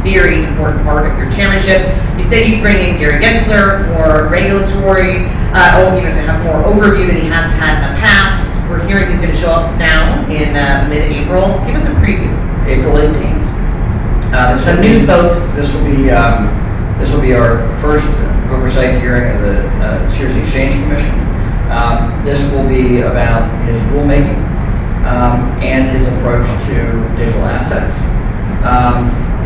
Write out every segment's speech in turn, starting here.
very important part of your chairmanship. You say you bring in Gary Gensler, more regulatory, to have more overview than he has had in the past. We're hearing he's going to show up now in mid-April. Give us a preview. April 18th. Some news, folks. This will be our first oversight hearing of the Securities Exchange Commission. This will be about his rulemaking and his approach to digital assets.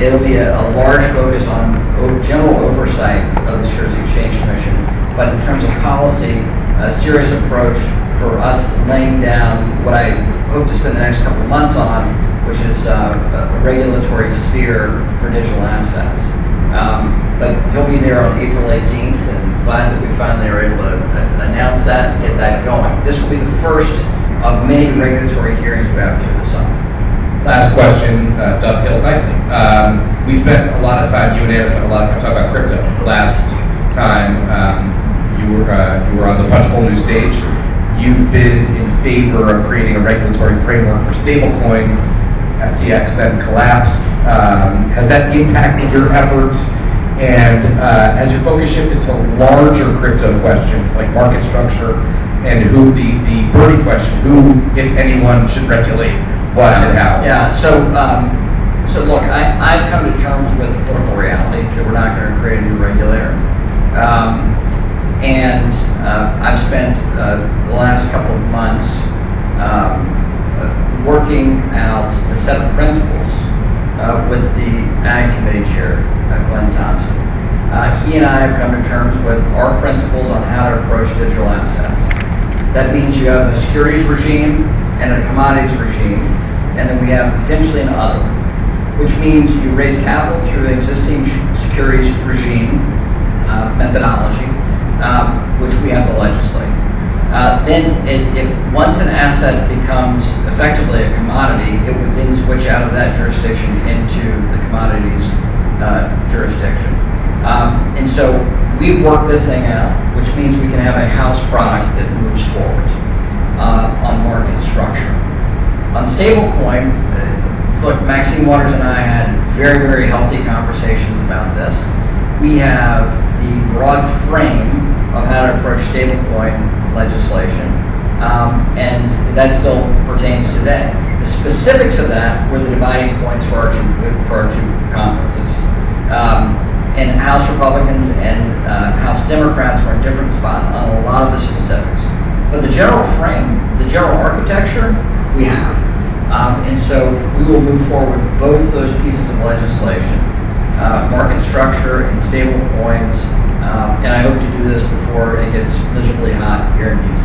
It'll be a large focus on general oversight of the Securities Exchange Commission, but in terms of policy, a serious approach for us laying down what I hope to spend the next couple of months on, which is a regulatory sphere for digital assets. But he'll be there on April 18th, and glad that we finally are able to announce that and get that going. This will be the first of many regulatory hearings we have through the summer. Last question dovetails nicely. We spent a lot of time, you and Anna spent a lot of time talking about crypto. Last time you were on the Punchbowl news stage. You've been in favor of creating a regulatory framework for stablecoin. FTX then collapsed. Has that impacted your efforts? And has your focus shifted to larger crypto questions like market structure and who the burning question, who, if anyone, should regulate what and how? Yeah, so look, I've come to terms with political reality that we're not going to create a new regulator. And I've spent the last couple of months working out a set of principles with the Ag Committee Chair, Glenn Thompson. He and I have come to terms with our principles on how to approach digital assets. That means you have a securities regime and a commodities regime, and then we have potentially an other, which means you raise capital through an existing securities regime methodology, which we have to legislate. Then if once an asset becomes effectively a commodity, it would then switch out of that jurisdiction into the commodities jurisdiction. And so we've worked this thing out, which means we can have a house product that moves forward on market structure. On stablecoin, look, Maxine Waters and I had very, very healthy conversations about this. We have the broad frame of how to approach stablecoin legislation, and that still pertains today. The specifics of that were the dividing points for our two conferences. And House Republicans and House Democrats were in different spots on a lot of the specifics. But the general frame, the general architecture, we have. And so we will move forward with both those pieces of legislation, market structure and stable coins, and I hope to do this before it gets miserably hot here in DC.